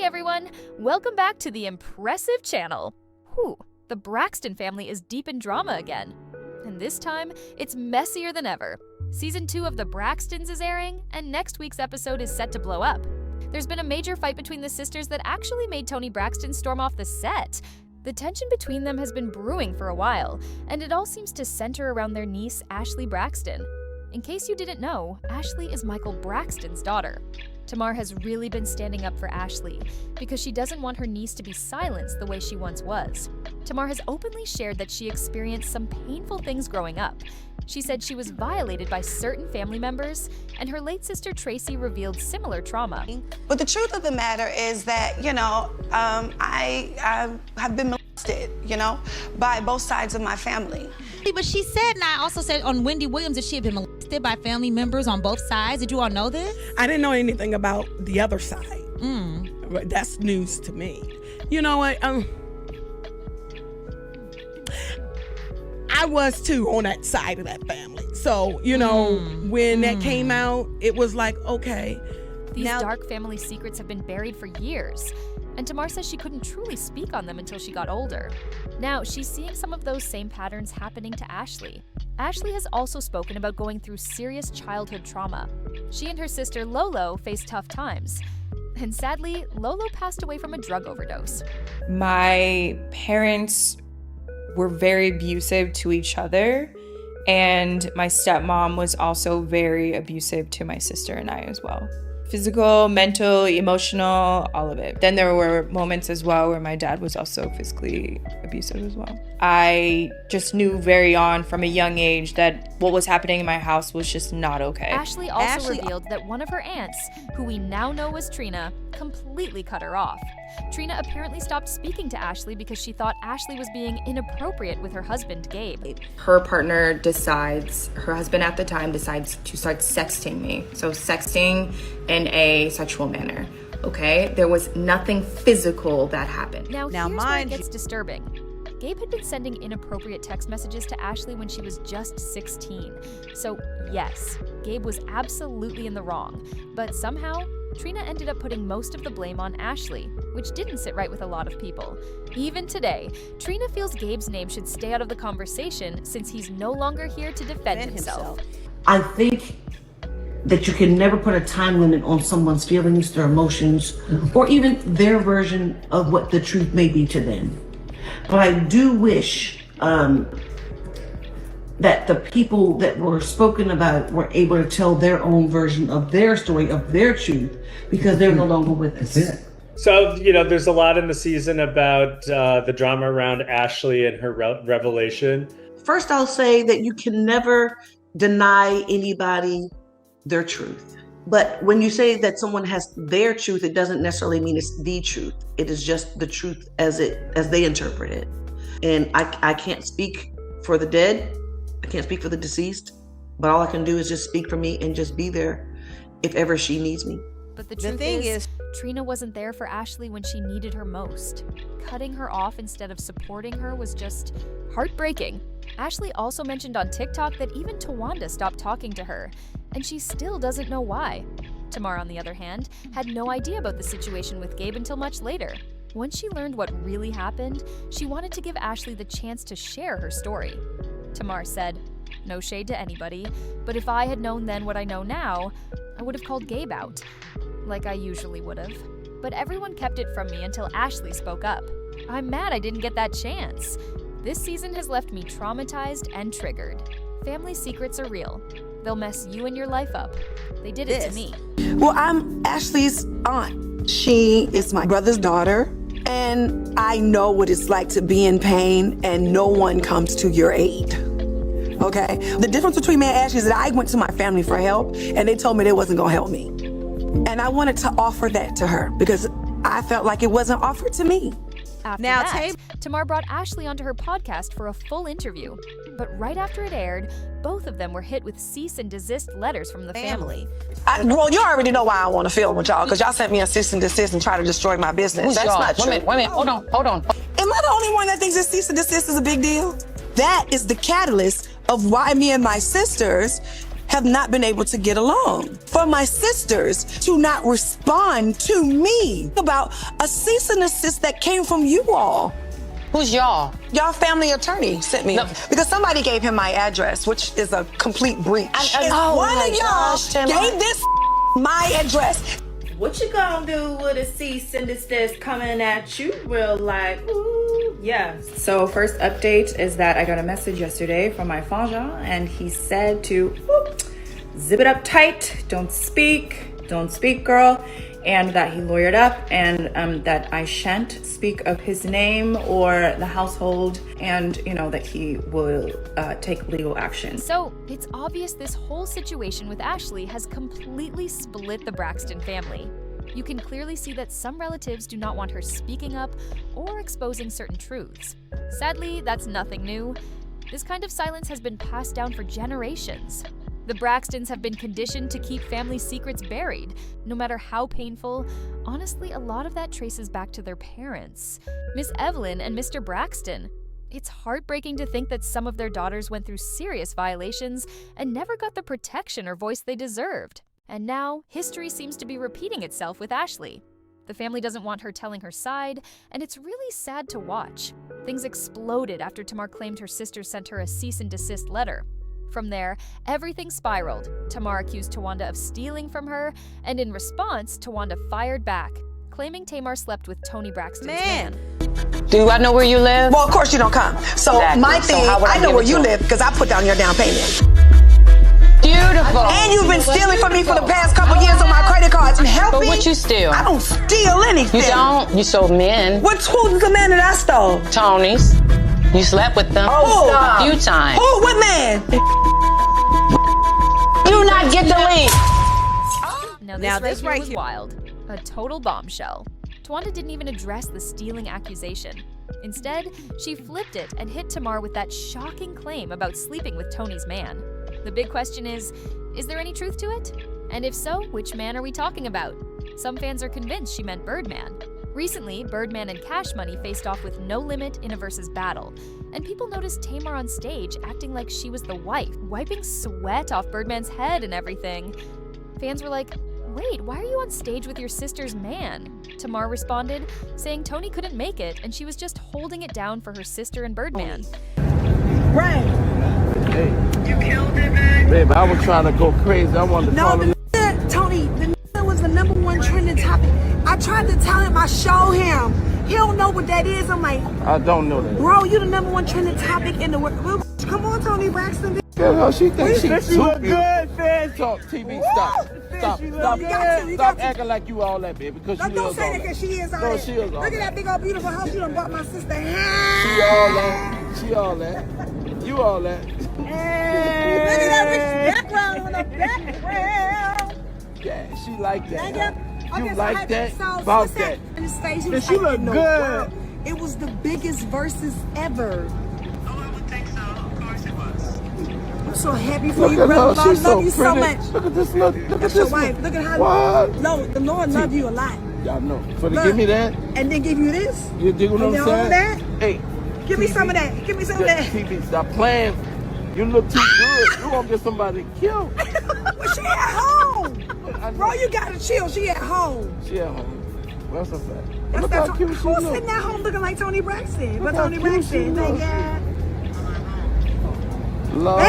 everyone, welcome back to the impressive channel. Whew, the Braxton family is deep in drama again. And this time, it's messier than ever. Season 2 of The Braxtons is airing, and next week's episode is set to blow up. There's been a major fight between the sisters that actually made Toni Braxton storm off the set. The tension between them has been brewing for a while, and it all seems to center around their niece, Ashley Braxton. In case you didn't know, Ashley is Michael Braxton's daughter. Tamar has really been standing up for Ashley because she doesn't want her niece to be silenced the way she once was. Tamar has openly shared that she experienced some painful things growing up. She said she was violated by certain family members, and her late sister Tracy revealed similar trauma. But the truth of the matter is that, I have been molested, by both sides of my family. But she said, and I also said on Wendy Williams, that she had been molested by family members on both sides. Did you all know this? I didn't know anything about the other side. That's news to me. You know what? I was too on that side of that family. So, when that came out, it was like, okay. These dark family secrets have been buried for years, and Tamar says she couldn't truly speak on them until she got older. Now, she's seeing some of those same patterns happening to Ashley. Ashley has also spoken about going through serious childhood trauma. She and her sister Lolo faced tough times. And sadly, Lolo passed away from a drug overdose. My parents were very abusive to each other, and my stepmom was also very abusive to my sister and I as well. Physical, mental, emotional, all of it. Then there were moments as well where my dad was also physically abusive as well. I just knew very on from a young age that what was happening in my house was just not okay. Ashley also revealed that one of her aunts, who we now know was Trina, completely cut her off. Trina apparently stopped speaking to Ashley because she thought Ashley was being inappropriate with her husband, Gabe. Her partner her husband at the time decides to start sexting me. So sexting in a sexual manner, okay? There was nothing physical that happened. Now here's where it gets disturbing. Gabe had been sending inappropriate text messages to Ashley when she was just 16. So yes, Gabe was absolutely in the wrong, but somehow, Trina ended up putting most of the blame on Ashley, which didn't sit right with a lot of people. Even today, Trina feels Gabe's name should stay out of the conversation since he's no longer here to defend himself. I think that you can never put a time limit on someone's feelings, their emotions, or even their version of what the truth may be to them. But I do wish that the people that were spoken about were able to tell their own version of their story, of their truth, because they're no longer with us. So, there's a lot in the season about the drama around Ashley and her revelation. First, I'll say that you can never deny anybody their truth. But when you say that someone has their truth, it doesn't necessarily mean it's the truth. It is just the truth as they interpret it. And I can't speak for the dead. I can't speak for the deceased. But all I can do is just speak for me and just be there if ever she needs me. But the truth is, Trina wasn't there for Ashley when she needed her most. Cutting her off instead of supporting her was just heartbreaking. Ashley also mentioned on TikTok that even Towanda stopped talking to her, and she still doesn't know why. Tamar, on the other hand, had no idea about the situation with Gabe until much later. Once she learned what really happened, she wanted to give Ashley the chance to share her story. Tamar said, "No shade to anybody, but if I had known then what I know now, I would have called Gabe out, like I usually would have. But everyone kept it from me until Ashley spoke up. I'm mad I didn't get that chance. This season has left me traumatized and triggered. Family secrets are real. They'll mess you and your life up. They did it to me." Well, I'm Ashley's aunt. She is my brother's daughter, and I know what it's like to be in pain and no one comes to your aid. Okay? The difference between me and Ashley is that I went to my family for help, and they told me they wasn't gonna help me. And I wanted to offer that to her because I felt like it wasn't offered to me. After that, Tamar brought Ashley onto her podcast for a full interview. But right after it aired, both of them were hit with cease and desist letters from the family. Well, you already know why I want to film with y'all, because y'all sent me a cease and desist and try to destroy my business. That's not true. Wait a minute, hold on. Am I the only one that thinks that cease and desist is a big deal? That is the catalyst of why me and my sisters have not been able to get along. For my sisters to not respond to me about a cease and desist that came from you all. Who's y'all? Y'all family attorney sent me. No. Because somebody gave him my address, which is a complete breach. And oh one my of y'all gosh, Tamar. gave this my address. What you gonna do with a cease and desist coming at you real like, ooh, yeah. So first update is that I got a message yesterday from my frangin and he said to zip it up tight, don't speak girl, and that he lawyered up and that I shan't speak of his name or the household and, you know, that he will take legal action. So, it's obvious this whole situation with Ashley has completely split the Braxton family. You can clearly see that some relatives do not want her speaking up or exposing certain truths. Sadly, that's nothing new. This kind of silence has been passed down for generations. The Braxtons have been conditioned to keep family secrets buried, no matter how painful. Honestly, a lot of that traces back to their parents, Miss Evelyn and Mr. Braxton. It's heartbreaking to think that some of their daughters went through serious violations and never got the protection or voice they deserved. And now, history seems to be repeating itself with Ashley. The family doesn't want her telling her side, and it's really sad to watch. Things exploded after Tamar claimed her sister sent her a cease and desist letter. From there, everything spiraled. Tamar accused Towanda of stealing from her, and in response, Towanda fired back, claiming Tamar slept with Toni Braxton's man. Do I know where you live? Well, of course you don't come. So Exactly. my So thing, how would I I know give where it you to him? live because I put down your down payment. Beautiful. And you've been stealing from me for the past couple years on my credit cards. And help But me. what you steal? I don't steal anything. You don't? You sold men. Who's the man that I stole? Tony's. You slept with them Oh, a few times. Who? What man? You not get the lead. Now this right here was wild. A total bombshell. Towanda didn't even address the stealing accusation. Instead, she flipped it and hit Tamar with that shocking claim about sleeping with Tony's man. The big question is there any truth to it? And if so, which man are we talking about? Some fans are convinced she meant Birdman. Recently, Birdman and Cash Money faced off with No Limit in a versus battle, and people noticed Tamar on stage acting like she was the wife, wiping sweat off Birdman's head and everything. Fans were like, wait, why are you on stage with your sister's man? Tamar responded, saying Toni couldn't make it and she was just holding it down for her sister and Birdman. Right. Hey. You killed it, man. Babe, I was trying to go crazy. I wanted to call him. Tony, the was the #1 trending topic. I tried to tell him, I show him. He don't know what that is. I'm like, I don't know that. bro, you the #1 trending topic in the world. Come on, Toni Braxton. Girl, she thinks she's She look too good, fan. Talk TV, stop. Stop acting like you all that, baby, because you Don't is say all that because she is all No, that. she is all Look at that. that big old beautiful house you done bought my sister. She all that. She all that. You all that. Look at that rich background on the background. Yeah, she like that. Thank you. You Okay, so like I had that? so About what's that. In his face, he And was she like, look in the good. world. It was the biggest versus ever. Oh, I would think so. Of course it was. I'm so happy for Look you, at brother. her. I She's love so you so pretty. much. Look at this. Look at That's your this. wife. Look at how. What? No, the Lord love you a lot. Y'all know. For to Look. give me that, And then give you this. you dig what And I'm then saying? all that. Hey. Give me TV. some of that. Give me some of Yeah, that. TV, stop playing. You look too good. You gonna get somebody killed. But she at home. Bro, you gotta chill. She at home. She at home. That's a fact. That's Look that how cute she who's look. sitting at home looking like Toni Braxton? But how Toni cute she Braxton, look. thank God. Lord.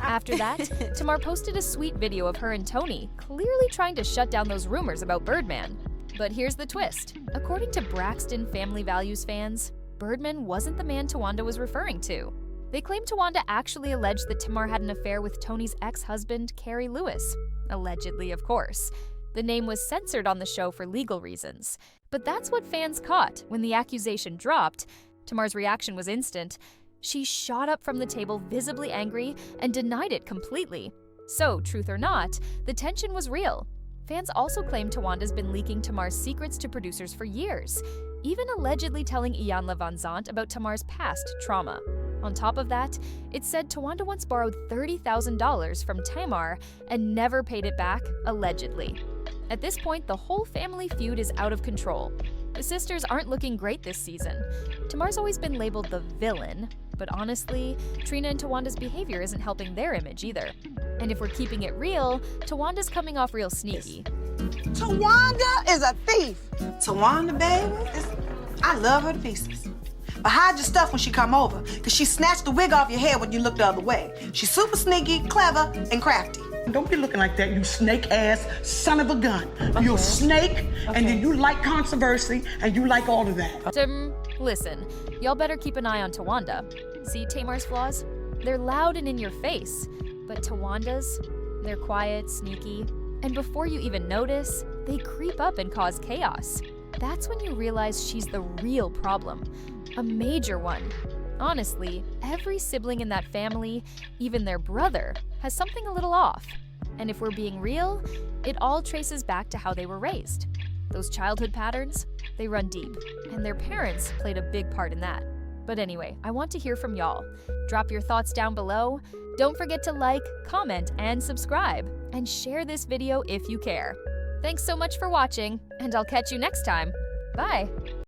After that, Tamar posted a sweet video of her and Toni, clearly trying to shut down those rumors about Birdman. But here's the twist. According to Braxton Family Values fans, Birdman wasn't the man Towanda was referring to. They claim Towanda actually alleged that Tamar had an affair with Toni's ex-husband, Carrie Lewis. Allegedly, of course. The name was censored on the show for legal reasons. But that's what fans caught when the accusation dropped. Tamar's reaction was instant. She shot up from the table visibly angry and denied it completely. So, truth or not, the tension was real. Fans also claim Towanda's been leaking Tamar's secrets to producers for years, even allegedly telling Iyanla Van Zandt about Tamar's past trauma. On top of that, it's said Towanda once borrowed $30,000 from Tamar and never paid it back, allegedly. At this point, the whole family feud is out of control. The sisters aren't looking great this season. Tamar's always been labeled the villain, but honestly, Trina and Towanda's behavior isn't helping their image either. And if we're keeping it real, Towanda's coming off real sneaky. Towanda is a thief. Towanda, baby, I love her to pieces. But hide your stuff when she come over, because she snatched the wig off your head when you look the other way. She's super sneaky, clever, and crafty. Don't be looking like that, you snake-ass son of a gun. You're a snake, and then you like controversy, and you like all of that. Listen, y'all better keep an eye on Towanda. See Tamar's flaws? They're loud and in your face. But Towanda's, they're quiet, sneaky, and before you even notice, they creep up and cause chaos. That's when you realize she's the real problem. A major one. Honestly, every sibling in that family, even their brother, has something a little off. And if we're being real, it all traces back to how they were raised. Those childhood patterns, they run deep, and their parents played a big part in that. But anyway, I want to hear from y'all. Drop your thoughts down below. Don't forget to like, comment, and subscribe, and share this video if you care. Thanks so much for watching, and I'll catch you next time. Bye!